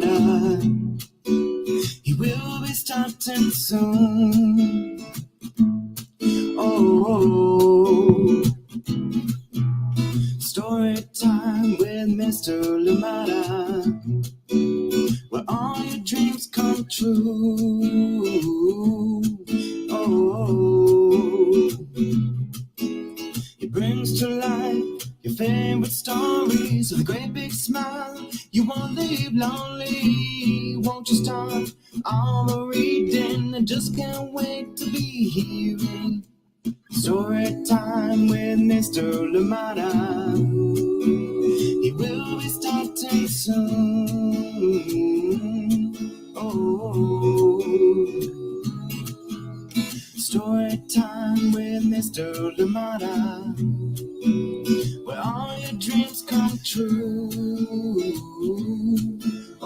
Lumada. He will be starting soon. Oh, story time with Mr. Lumada, where all your dreams come true. Oh, he brings to life your favorite stories with a great big smile. You won't leave lonely, won't you start all the reading? I just can't wait to be hearing story time with Mr. Lumada. He will be starting soon. Oh, story time with Mr. Lumada, where all your dreams come true.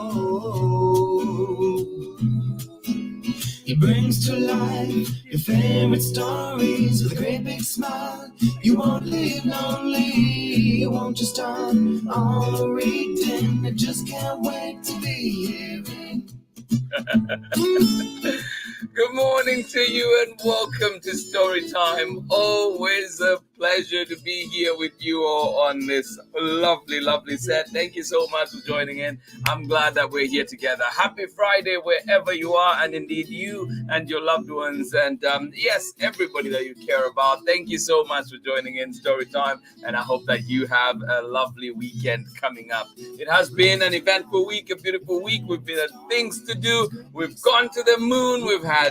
Oh, he brings to life your favorite stories with a great big smile. You won't leave lonely, you won't just start all reading. I just can't wait to be hearing. Good morning to you and welcome to Storytime. Always a pleasure to be here with you all on this lovely set. Thank you so much for joining in. I'm glad that we're here together. Happy Friday wherever you are, and indeed you and your loved ones, and yes, everybody that you care about. Thank you so much for joining in Storytime, and I hope that you have a lovely weekend coming up. It has been an eventful week, a beautiful week. We've been had things to do. We've gone to the moon. We've had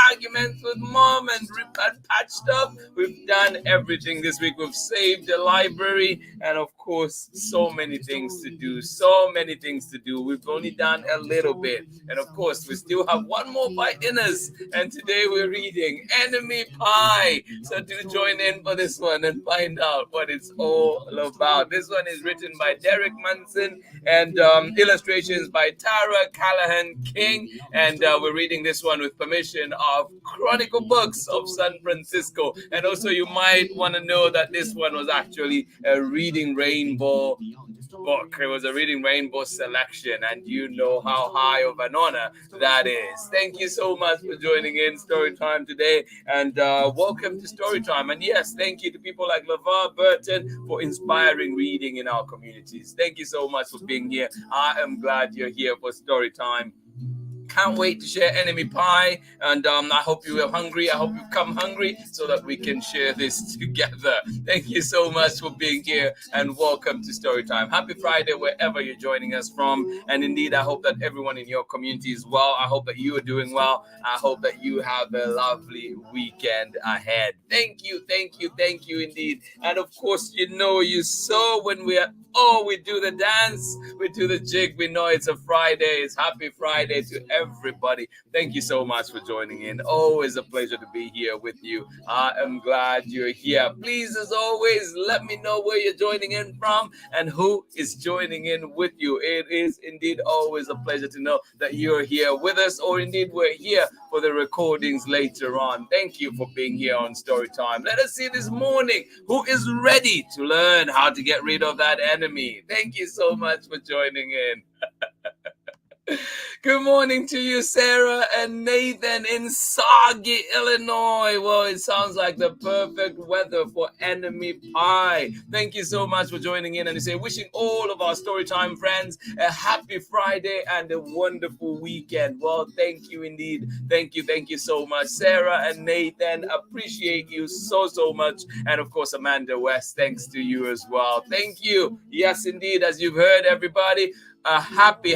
arguments with mom and patched up. We've done everything this week. We've saved the library, and of course, so many things to do. We've only done a little bit, and of course, we still have one more bite in us. And today we're reading Enemy Pie. So do join in for this one and find out what it's all about. This one is written by Derek Munson and illustrations by Tara Calahan King. And we're reading this one with permission of Chronicle Books of San Francisco. And also you might want to know that this one was actually a Reading Rainbow book. It was a Reading Rainbow selection, and you know how high of an honor that is. Thank you so much for joining in Storytime today, and welcome to Storytime. And yes, thank you to people like LeVar Burton for inspiring reading in our communities. Thank you so much for being here. I am glad you're here for Storytime. Can't wait to share Enemy Pie, and I hope you are hungry. I hope you come hungry so that we can share this together. Thank you so much for being here, and welcome to Storytime. Happy Friday wherever you're joining us from, and indeed I hope that everyone in your community is well. I hope that you are doing well. I hope that you have a lovely weekend ahead. Thank you indeed. And of course, you saw when we do the dance, we do the jig. We know it's a Friday. It's happy Friday to everybody. Thank you so much for joining in. Always a pleasure to be here with you. I am glad you're here. Please, as always, let me know where you're joining in from and who is joining in with you. It is indeed always a pleasure to know that you're here with us, or indeed we're here for the recordings later on. Thank you for being here on Storytime. Let us see this morning who is ready to learn how to get rid of that enemy. Thank you so much for joining in. Good morning to you, Sarah and Nathan in Saugy, Illinois. Well, it sounds like the perfect weather for Enemy Pie. Thank you so much for joining in, and you say, wishing all of our Storytime friends a happy Friday and a wonderful weekend. Well, thank you indeed. Thank you so much, Sarah and Nathan. Appreciate you so much. And of course, Amanda West, thanks to you as well. Thank you. Yes, indeed, as you've heard, everybody, a happy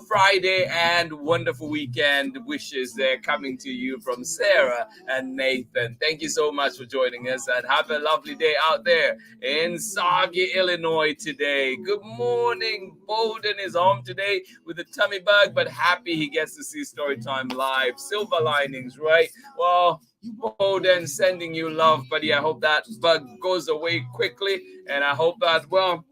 Friday and wonderful weekend wishes there coming to you from Sarah and Nathan. Thank you so much for joining us, and have a lovely day out there in Saugy, Illinois today. Good morning. Bolden is home today with a tummy bug, but happy he gets to see Storytime live. Silver linings, right? Well, Bolden, sending you love, buddy. I hope that bug goes away quickly, and I hope that, well,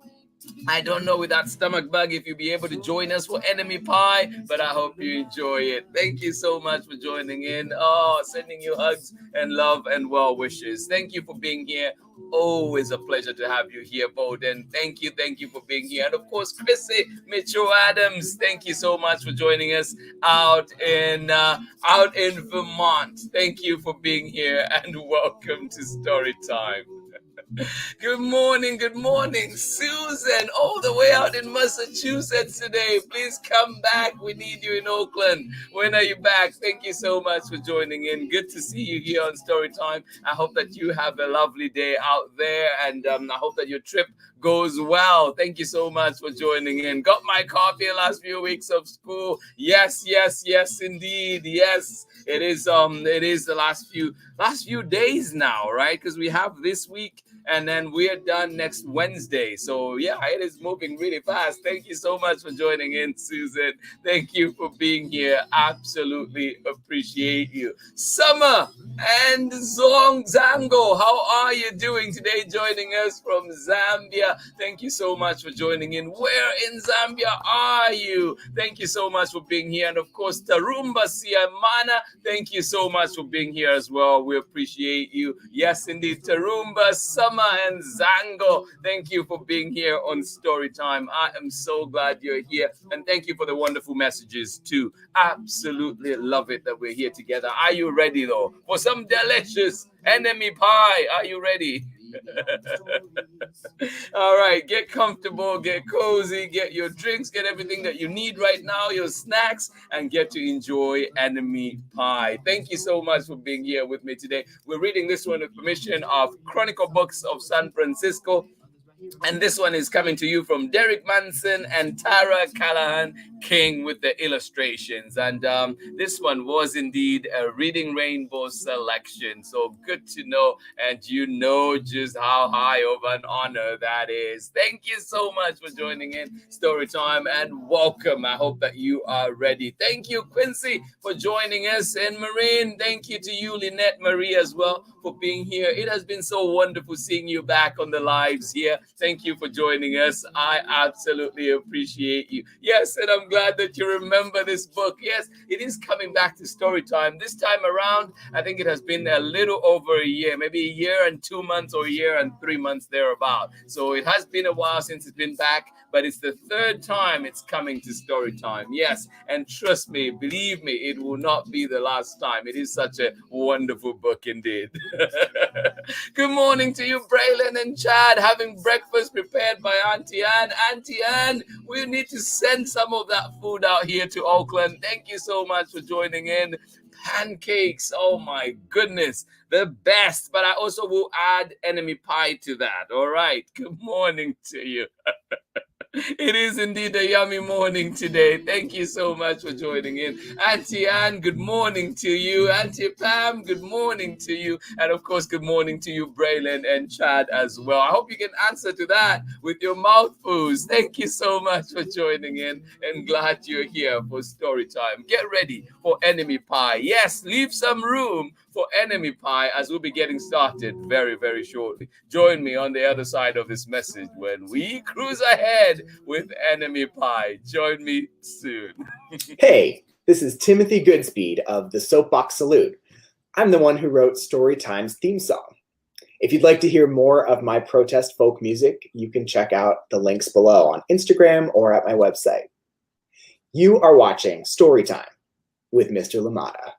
I don't know with that stomach bug if you'll be able to join us for enemy pie, but I hope you enjoy it. Thank you so much for joining in. Oh, sending you hugs and love and well wishes. Thank you for being here. Always a pleasure to have you here, Bowden. Thank you for being here. And of course, Chrissy Mitchell Adams, thank you so much for joining us out in Vermont. Thank you for being here and welcome to Story Time. Good morning, Susan, all the way out in Massachusetts today. Please come back. We need you in Oakland. When are you back? Thank you so much for joining in. Good to see you here on Storytime. I hope that you have a lovely day out there, and I hope that your trip goes well. Thank you so much for joining in. Got my coffee the last few weeks of school. Yes, indeed. Yes, it is the last few days now, right? Because we have this week and then we're done next Wednesday. So yeah, it is moving really fast. Thank you so much for joining in, Susan. Thank you for being here. Absolutely appreciate you. Summer and Zango, how are you doing today? Joining us from Zambia. Thank you so much for joining in. Where in Zambia are you? Thank you so much for being here. And of course, Tarumba Siamana, thank you so much for being here as well. We appreciate you. Yes, indeed. Tarumba, Summer, and Zango, thank you for being here on Storytime. I am so glad you're here. And thank you for the wonderful messages too. Absolutely love it that we're here together. Are you ready though for some delicious enemy pie? Are you ready? All right, get comfortable, get cozy, get your drinks, get everything that you need right now, your snacks, and get to enjoy enemy pie. Thank you so much for being here with me today. We're reading this one with permission of Chronicle Books of San Francisco. And this one is coming to you from Derek Munson and Tara Calahan King with the illustrations. And this one was indeed a Reading Rainbow selection. So good to know. And you know just how high of an honor that is. Thank you so much for joining in Storytime and welcome. I hope that you are ready. Thank you, Quincy, for joining us. And Marine, thank you to you, Lynette Marie, as well, for being here. It has been so wonderful seeing you back on the lives here. Thank you for joining us. I absolutely appreciate you. Yes, and I'm glad that you remember this book. Yes, it is coming back to Storytime. This time around, I think it has been a little over a year, maybe a year and 2 months or a year and 3 months thereabout. So it has been a while since it's been back, but it's the third time it's coming to Storytime. Yes, and trust me, believe me, it will not be the last time. It is such a wonderful book indeed. Good morning to you, Braylon and Chad, having breakfast prepared by Auntie Anne. Auntie Anne, we need to send some of that food out here to Oakland. Thank you so much for joining in. Pancakes, oh my goodness, the best. But I also will add enemy pie to that. All right, good morning to you. It is indeed a yummy morning today. Thank you so much for joining in. Auntie Anne, good morning to you. Auntie Pam, good morning to you. And of course, good morning to you, Braylon and Chad as well. I hope you can answer to that with your mouthfuls. Thank you so much for joining in and glad you're here for story time. Get ready for enemy pie. Yes, leave some room for enemy pie as we'll be getting started very, very shortly. Join me on the other side of this message when we cruise ahead with enemy pie. Join me soon. Hey, this is Timothy Goodspeed of the Soapbox Salute. I'm the one who wrote Storytime's theme song. If you'd like to hear more of my protest folk music, you can check out the links below on Instagram or at my website. You are watching Storytime with Mr. Lamada.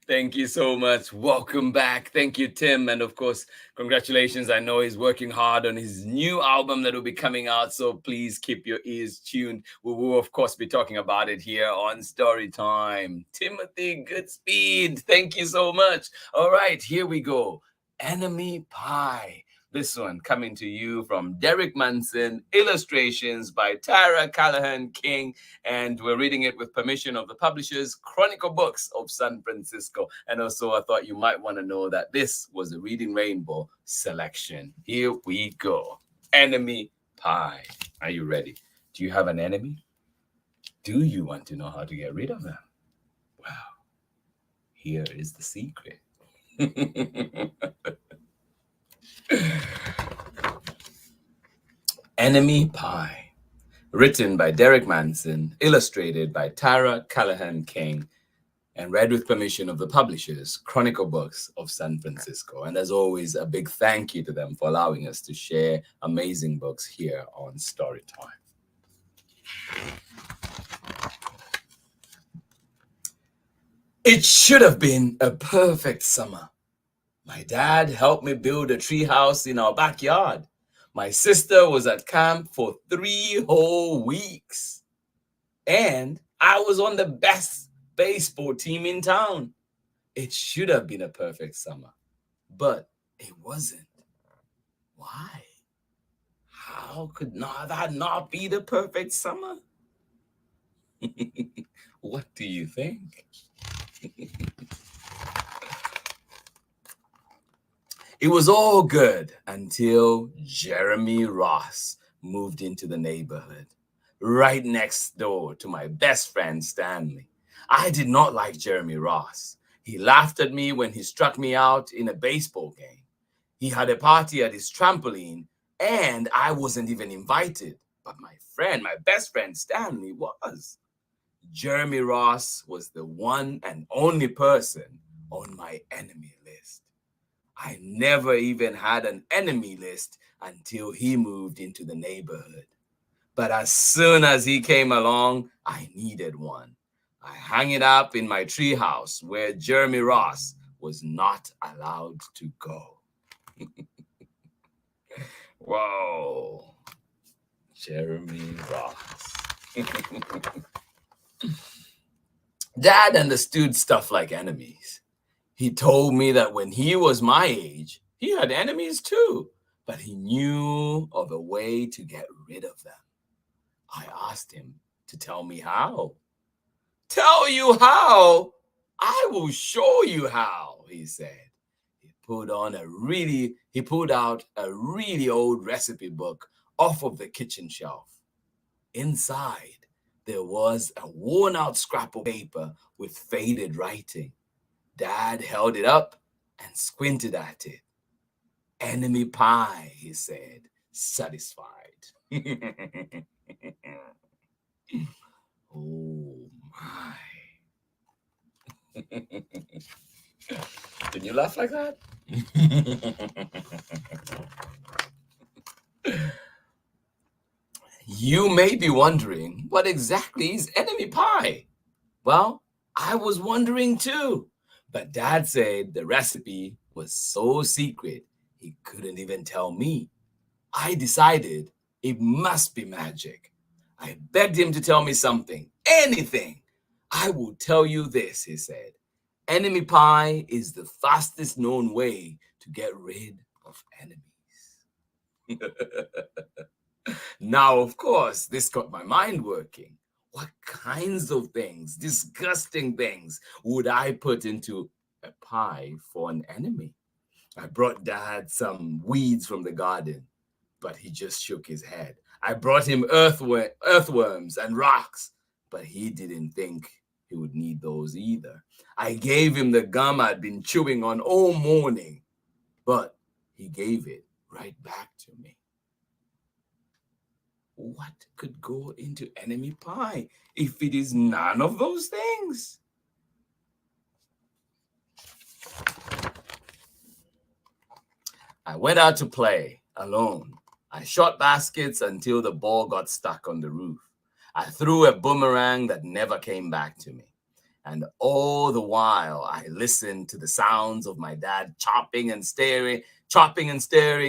Thank you so much. Welcome back. Thank you, Tim. And of course, congratulations. I know he's working hard on his new album that will be coming out. So please keep your ears tuned. We will, of course, be talking about it here on Storytime. Timothy Goodspeed, thank you so much. All right, here we go. Enemy Pie. This one coming to you from Derek Munson, illustrations by Tara Calahan King, and we're reading it with permission of the publishers, Chronicle Books of San Francisco. And also, I thought you might want to know that this was a Reading Rainbow selection. Here we go. Enemy Pie. Are you ready? Do you have an enemy? Do you want to know how to get rid of them? Well, here is the secret. Enemy Pie. Written by Derek Munson, illustrated by Tara Calahan King, and read with permission of the publishers, Chronicle Books of San Francisco. And as always, a big thank you to them for allowing us to share amazing books here on Storytime. It should have been a perfect summer. My dad helped me build a treehouse in our backyard. My sister was at camp for 3 whole weeks. And I was on the best baseball team in town. It should have been a perfect summer, but it wasn't. Why? How could that not be the perfect summer? What do you think? It was all good until Jeremy Ross moved into the neighborhood, right next door to my best friend Stanley. I did not like Jeremy Ross. He laughed at me when he struck me out in a baseball game. He had a party at his trampoline, and I wasn't even invited. But my best friend Stanley was. Jeremy Ross was the one and only person on my enemy list. I never even had an enemy list until he moved into the neighborhood. But as soon as he came along, I needed one. I hung it up in my treehouse where Jeremy Ross was not allowed to go. Whoa, Jeremy Ross. Dad understood stuff like enemies. He told me that when he was my age, he had enemies too, but he knew of a way to get rid of them. I asked him to tell me how. Tell you how? I will show you how, he said. He pulled out a really old recipe book off of the kitchen shelf. Inside, there was a worn-out scrap of paper with faded writing. Dad held it up and squinted at it. Enemy pie, he said, satisfied. Oh my. Did you laugh like that? You may be wondering, what exactly is enemy pie? Well, I was wondering too. But Dad said the recipe was so secret, he couldn't even tell me. I decided it must be magic. I begged him to tell me something, anything. I will tell you this, he said. Enemy pie is the fastest known way to get rid of enemies. Now, of course, this got my mind working. What kinds of things, disgusting things, would I put into a pie for an enemy? I brought Dad some weeds from the garden, but he just shook his head. I brought him earthworms and rocks, but he didn't think he would need those either. I gave him the gum I'd been chewing on all morning, but he gave it right back to me. What could go into enemy pie if it is none of those things? I went out to play alone. I shot baskets until the ball got stuck on the roof. I threw a boomerang that never came back to me. And all the while, I listened to the sounds of my dad chopping and stirring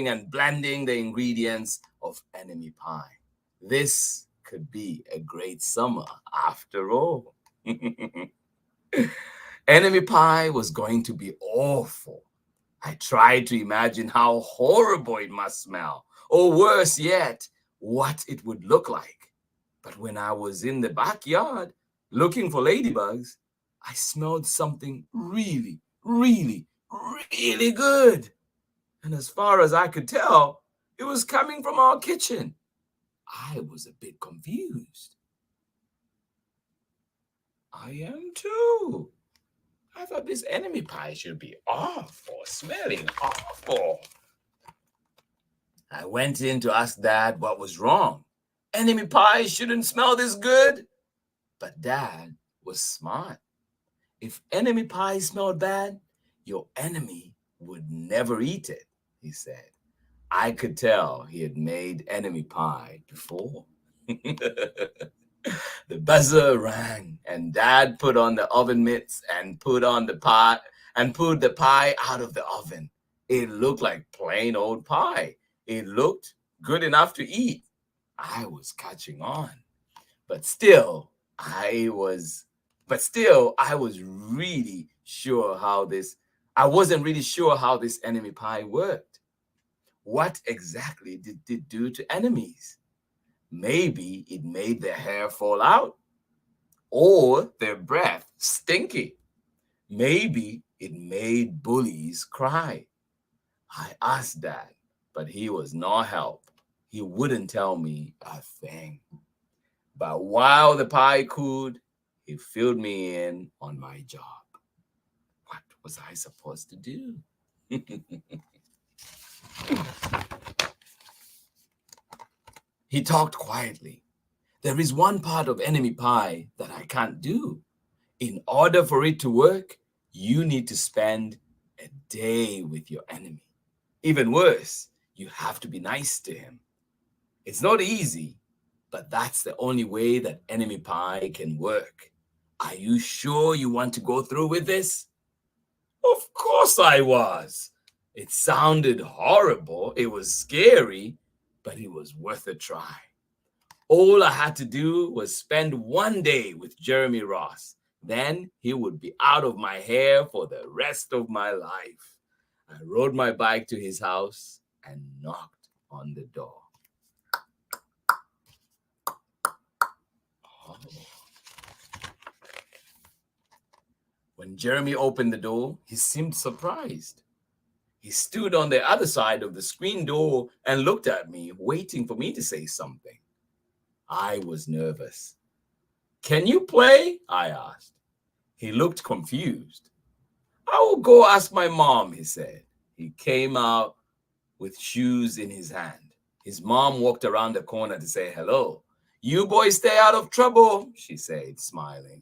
and blending the ingredients of enemy pie. This could be a great summer after all. Enemy pie was going to be awful. I tried to imagine how horrible it must smell, or worse yet, what it would look like. But when I was in the backyard looking for ladybugs, I smelled something really, really, really good. And as far as I could tell, it was coming from our kitchen. I was a bit confused. I am too. I thought this enemy pie should be awful, smelling awful. I went in to ask Dad what was wrong. Enemy pie shouldn't smell this good. But Dad was smart. If enemy pie smelled bad, your enemy would never eat it, he said. I could tell he had made enemy pie before. The buzzer rang, and Dad put on the oven mitts and put on the pie and pulled the pie out of the oven. It looked like plain old pie. It looked good enough to eat. I was catching on, but still, I was really sure how this. I wasn't really sure how this enemy pie worked. What exactly did it do to enemies? Maybe it made their hair fall out or their breath stinky. Maybe it made bullies cry. I asked Dad, but he was no help. He wouldn't tell me a thing. But while the pie cooled, he filled me in on my job. What was I supposed to do? He talked quietly. There is one part of enemy pie that I can't do. In order for it to work, you need to spend a day with your enemy. Even worse, you have to be nice to him. It's not easy, but that's the only way that enemy pie can work. Are you sure you want to go through with this? Of course I was. It sounded horrible. It was scary, but it was worth a try. All I had to do was spend one day with Jeremy Ross. Then he would be out of my hair for the rest of my life. I rode my bike to his house and knocked on the door. Oh. When Jeremy opened the door, he seemed surprised. He stood on the other side of the screen door and looked at me, waiting for me to say something. I was nervous. Can you play? I asked. He looked confused. I will go ask my mom, he said. He came out with shoes in his hand. His mom walked around the corner to say hello. You boys stay out of trouble, she said, smiling.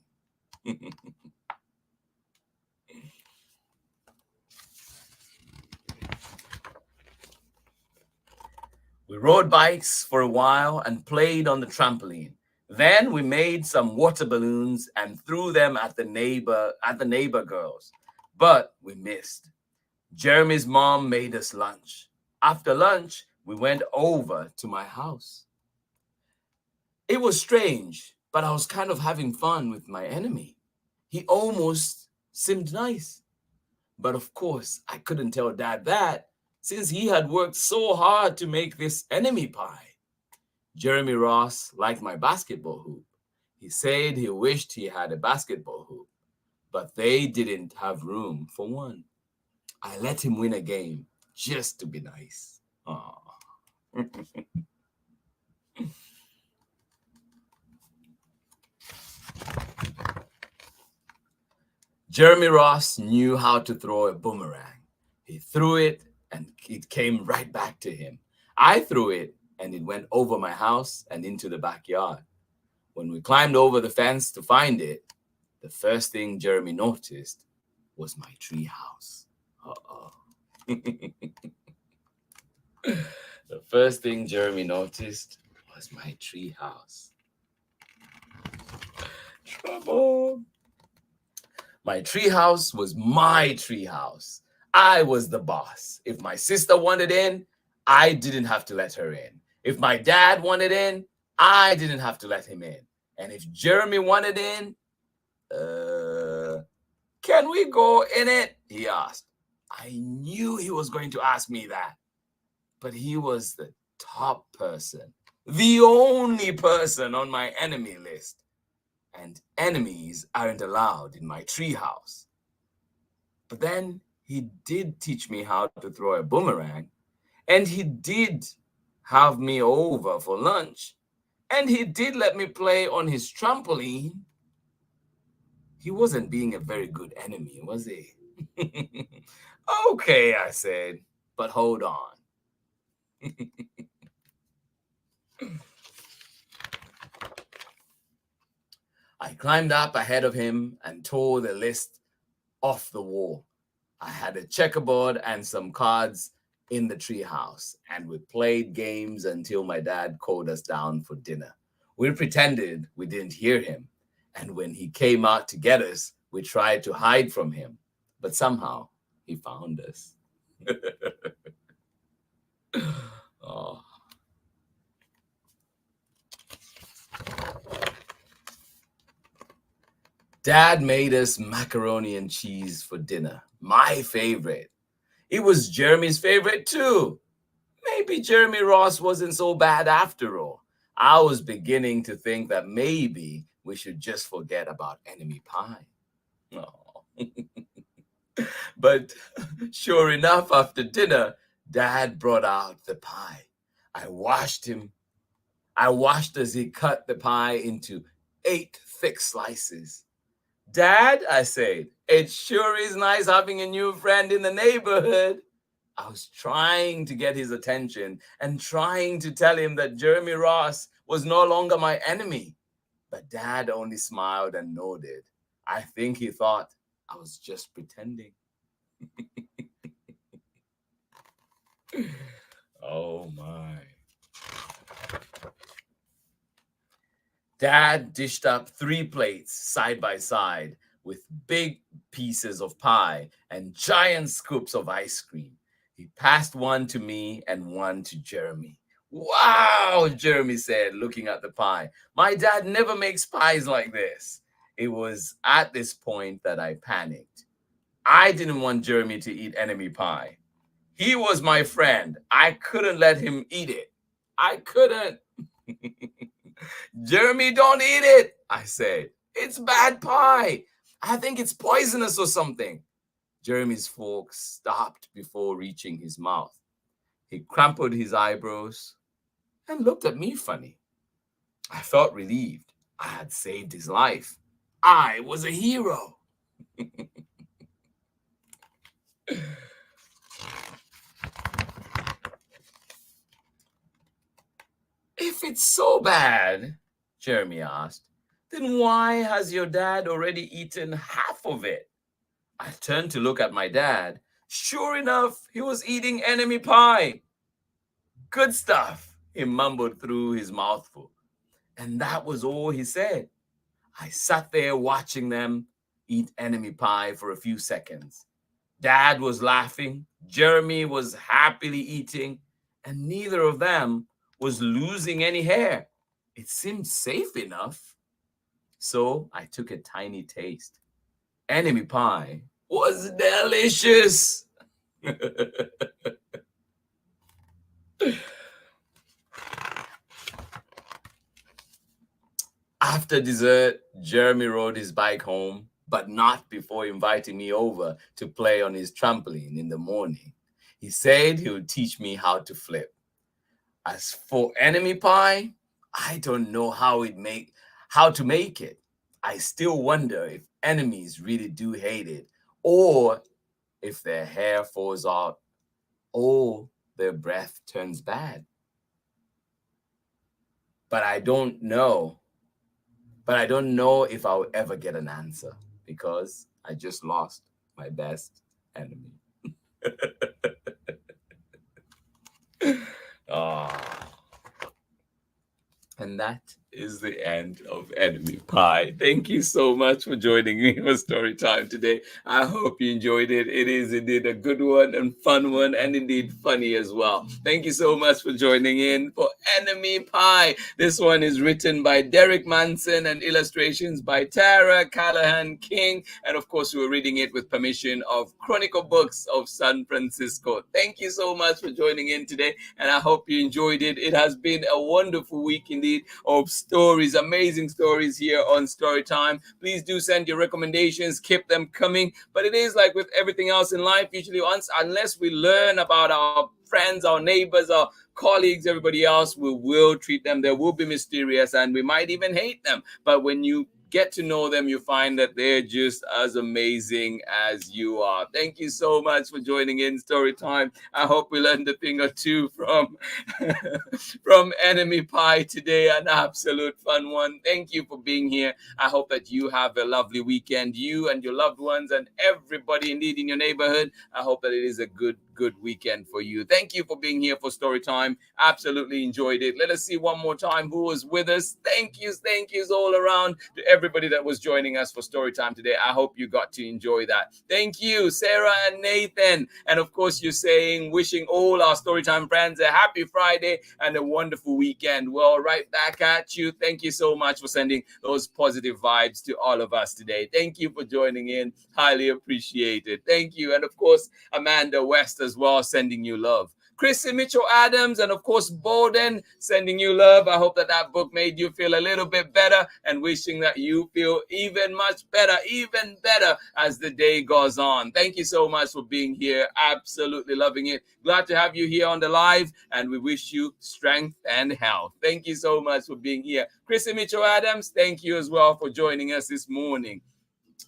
We rode bikes for a while and played on the trampoline. Then we made some water balloons and threw them at the neighbor girls. But we missed. Jeremy's mom made us lunch. After lunch, we went over to my house. It was strange, but I was kind of having fun with my enemy. He almost seemed nice. But of course, I couldn't tell Dad that, since he had worked so hard to make this enemy pie. Jeremy Ross liked my basketball hoop. He said he wished he had a basketball hoop, but they didn't have room for one. I let him win a game just to be nice. Jeremy Ross knew how to throw a boomerang. He threw it and it came right back to him. I threw it and it went over my house and into the backyard. When we climbed over the fence to find it, the first thing Jeremy noticed was my tree house. The first thing Jeremy noticed was my tree house. Trouble. My tree house was my tree house. I was the boss. If my sister wanted in, I didn't have to let her in. If my dad wanted in, I didn't have to let him in. And if Jeremy wanted in, can we go in it? He asked. I knew he was going to ask me that. But he was the top person, the only person on my enemy list. And enemies aren't allowed in my treehouse. But then he did teach me how to throw a boomerang, and he did have me over for lunch, and he did let me play on his trampoline. He wasn't being a very good enemy, was he? Okay, I said, but hold on. I climbed up ahead of him and tore the list off the wall. I had a checkerboard and some cards in the treehouse, and we played games until my dad called us down for dinner. We pretended we didn't hear him, and when he came out to get us, we tried to hide from him, but somehow he found us. Oh. Dad made us macaroni and cheese for dinner, my favorite. It was Jeremy's favorite too. Maybe Jeremy Ross wasn't so bad after all. I was beginning to think that maybe we should just forget about enemy pie. Oh. But sure enough, after dinner, Dad brought out the pie. I watched as he cut the pie into 8 thick slices. Dad, I said, it sure is nice having a new friend in the neighborhood. I was trying to get his attention and trying to tell him that Jeremy Ross was no longer my enemy. But Dad only smiled and nodded. I think he thought I was just pretending. Oh my. Dad dished up 3 plates side by side with big pieces of pie and giant scoops of ice cream. He passed one to me and one to Jeremy. Wow, Jeremy said, looking at the pie. My dad never makes pies like this. It was at this point that I panicked. I didn't want Jeremy to eat enemy pie. He was my friend. I couldn't let him eat it. I couldn't. Jeremy, don't eat it, I said. It's bad pie. I think it's poisonous or something. Jeremy's fork stopped before reaching his mouth. He crumpled his eyebrows and looked at me funny. I felt relieved. I had saved his life. I was a hero. If it's so bad, Jeremy asked, then why has your dad already eaten half of it? I turned to look at my dad. Sure enough, he was eating enemy pie. Good stuff, he mumbled through his mouthful. And that was all he said. I sat there watching them eat enemy pie for a few seconds. Dad was laughing, Jeremy was happily eating, and neither of them was losing any hair. It seemed safe enough. So I took a tiny taste. Enemy pie was delicious. After dessert, Jeremy rode his bike home, but not before inviting me over to play on his trampoline in the morning. He said he would teach me how to flip. As for enemy pie, I don't know how to make it. I still wonder if enemies really do hate it, or if their hair falls out, or their breath turns bad. But I don't know. But I don't know if I'll ever get an answer because I just lost my best enemy. Ah. And that is the end of Enemy Pie. Thank you so much for joining me for story time today. I hope you enjoyed it. It is indeed a good one and fun one, and indeed funny as well. Thank you so much for joining in for Enemy Pie. This one is written by Derek Munson and illustrations by Tara Calahan King. And of course, we're reading it with permission of Chronicle Books of San Francisco. Thank you so much for joining in today, and I hope you enjoyed it. It has been a wonderful week indeed of stories, amazing stories here on Storytime. Please do send your recommendations, keep them coming. But it is like with everything else in life, usually unless we learn about our friends, our neighbors, our colleagues, everybody else, we will treat them. They will be mysterious and we might even hate them. But when you get to know them, you find that they're just as amazing as you are. Thank you so much for joining in Story Time. I hope we learned a thing or two from from Enemy Pie today. An absolute fun one. Thank you for being here. I hope that you have a lovely weekend, you and your loved ones and everybody indeed in your neighborhood. I hope that it is a good weekend for you. Thank you for being here for Story Time. Absolutely enjoyed it. Let us see one more time who was with us. Thank yous all around to everybody that was joining us for Story Time today. I hope you got to enjoy that. Thank you, Sarah and Nathan. And of course, you're saying, wishing all our Storytime friends a happy Friday and a wonderful weekend. Well, right back at you. Thank you so much for sending those positive vibes to all of us today. Thank you for joining in. Highly appreciated. Thank you. And of course, Amanda West as well, sending you love. Chrissy Mitchell Adams, and of course, Bowden, sending you love. I hope that that book made you feel a little bit better, and wishing that you feel even better as the day goes on. Thank you so much for being here. Absolutely loving it. Glad to have you here on the live, and we wish you strength and health. Thank you so much for being here. Chrissy Mitchell Adams, thank you as well for joining us this morning.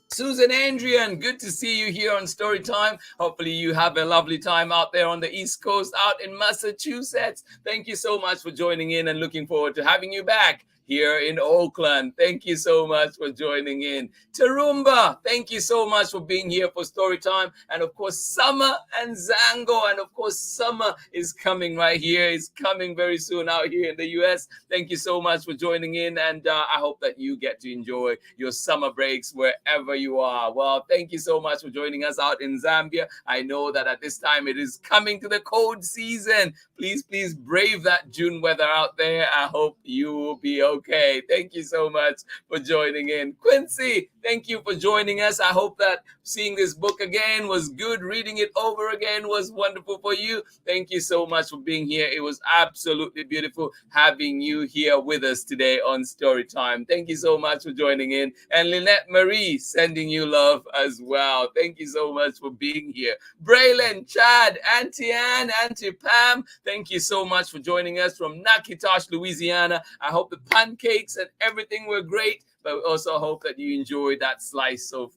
Susan Andrian, good to see you here on Story Time. Hopefully you have a lovely time out there on the East Coast, out in Massachusetts. Thank you so much for joining in and looking forward to having you back here in Oakland. Thank you so much for joining in. Tarumba, thank you so much for being here for Story Time. And of course, Summer and Zango. And of course, Summer is coming right here. It's coming very soon out here in the US. Thank you so much for joining in. And I hope that you get to enjoy your summer breaks wherever you are. Well, thank you so much for joining us out in Zambia. I know that at this time it is coming to the cold season. Please brave that June weather out there. I hope you will be okay. Thank you so much for joining in. Quincy, thank you for joining us. I hope that seeing this book again was good. Reading it over again was wonderful for you. Thank you so much for being here. It was absolutely beautiful having you here with us today on Story Time. Thank you so much for joining in. And Lynette Marie, sending you love as well. Thank you so much for being here. Braylon, Chad, Auntie Ann, Auntie Pam, thank you so much for joining us from Nakitosh, Louisiana. I hope the pancakes and everything were great, but we also hope that you enjoyed that slice of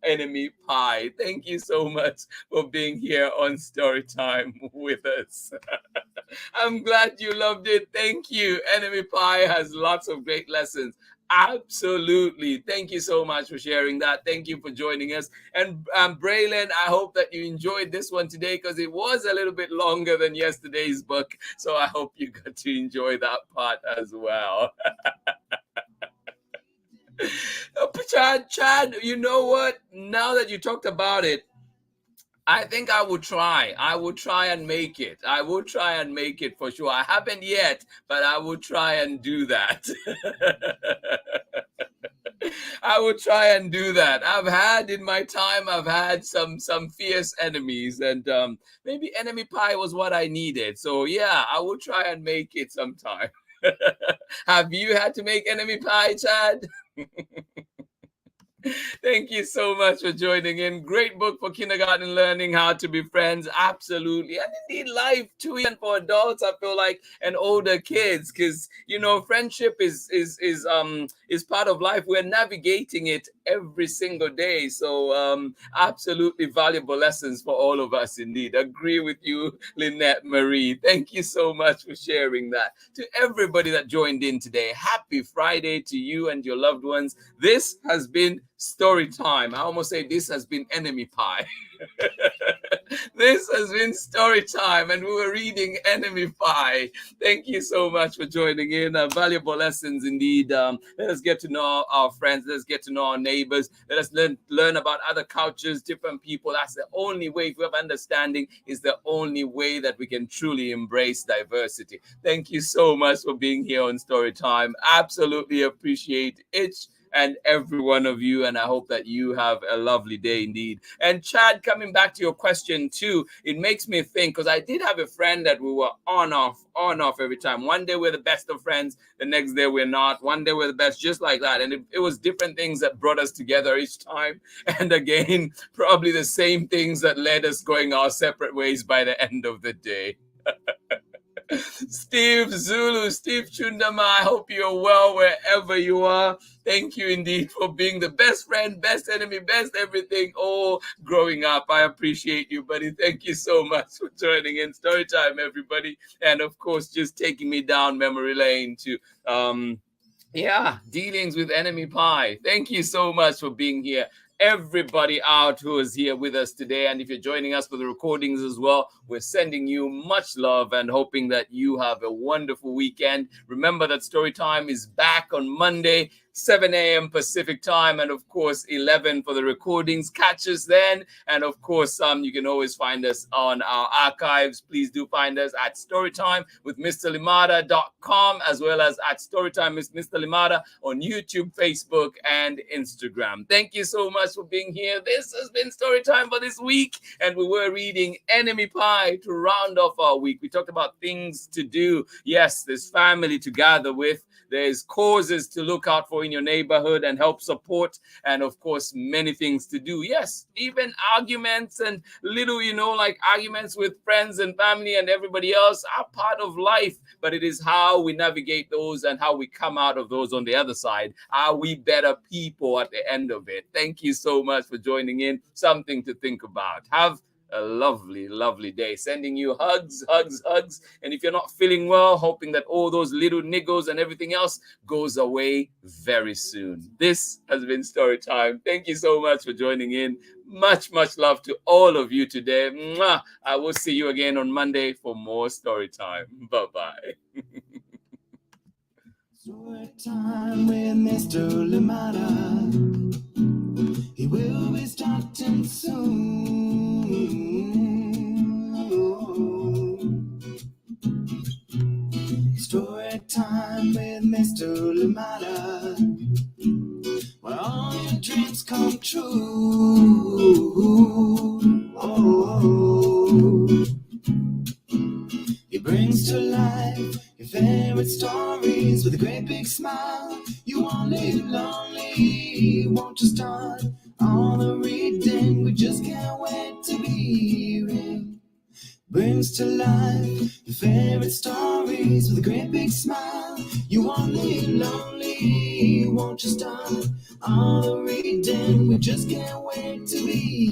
enemy pie. Thank you so much for being here on Story Time with us. I'm glad you loved it. Thank you. Enemy pie has lots of great lessons. Absolutely. Thank you so much for sharing that. Thank you for joining us. And Braylon, I hope that you enjoyed this one today because it was a little bit longer than yesterday's book. So I hope you got to enjoy that part as well. Chad, you know what? Now that you talked about it, I think I will try. I will try and make it. I will try and make it for sure. I haven't yet, but I will try and do that. I will try and do that. I've had some fierce enemies, and maybe enemy pie was what I needed. So yeah, I will try and make it sometime. Have you had to make enemy pie, Chad? Thank you so much for joining in. Great book for kindergarten learning how to be friends. Absolutely. And indeed life too, even for adults, I feel like, and older kids, because friendship is part of life. We're navigating it every single day. So absolutely valuable lessons for all of us indeed. Agree with you, Lynette Marie. Thank you so much for sharing that. To everybody that joined in today, happy Friday to you and your loved ones. This has been Story Time. I almost say this has been enemy pie. This has been Story Time, and we were reading Enemy Pie. Thank you so much for joining in. Valuable lessons indeed. Let us get to know our friends. Let's get to know our neighbors. Let us learn about other cultures, different people. That's the only way. If we have understanding, is the only way that we can truly embrace diversity. Thank you so much for being here on Story Time. Absolutely appreciate it. And every one of you, and I hope that you have a lovely day indeed. And Chad, coming back to your question too, it makes me think, because I did have a friend that we were on off every time. One day we're the best of friends, the next day we're not. One day we're the best, just like that. And it was different things that brought us together each time. And again, probably the same things that led us going our separate ways by the end of the day. Steve Zulu, Steve Chundama, I hope you're well wherever you are. Thank you indeed for being the best friend, best enemy, best everything, all growing up. I appreciate you, buddy. Thank you so much for joining in. Story time, everybody. And of course, just taking me down memory lane to dealings with enemy pie. Thank you so much for being here. Everybody out who is here with us today, and if you're joining us for the recordings as well, we're sending you much love and hoping that you have a wonderful weekend. Remember that Storytime is back on Monday, 7 a.m. Pacific time, and of course 11 for the recordings. Catch us then, and of course you can always find us on our archives. Please do find us at storytimewithmrlimada.com, as well as at Storytime with Mr. Limada on YouTube, Facebook, and Instagram. Thank you so much for being here. This has been Storytime for this week, and we were reading Enemy Pie to round off our week. We talked about things to do. Yes, there's family to gather with. There's causes to look out for in your neighborhood and help support. And of course, many things to do. Yes, even arguments and little, like arguments with friends and family and everybody else are part of life. But it is how we navigate those and how we come out of those on the other side. Are we better people at the end of it? Thank you so much for joining in. Something to think about. Have a lovely, lovely day. Sending you hugs, hugs, hugs. And if you're not feeling well, hoping that all those little niggles and everything else goes away very soon. This has been Storytime. Thank you so much for joining in. Much, much love to all of you today. Mwah! I will see you again on Monday for more Storytime. Bye-bye. Storytime with Mr. Limada. He will be starting soon. Storytime with Mr. Limada, where all your dreams come true. He brings to life your favorite stories with a great big smile. You won't live lonely, won't you start all the reading? We just can't wait to be hearing. Brings to life your favorite stories with a great big smile. You won't live lonely, won't you start all the reading? We just can't wait to be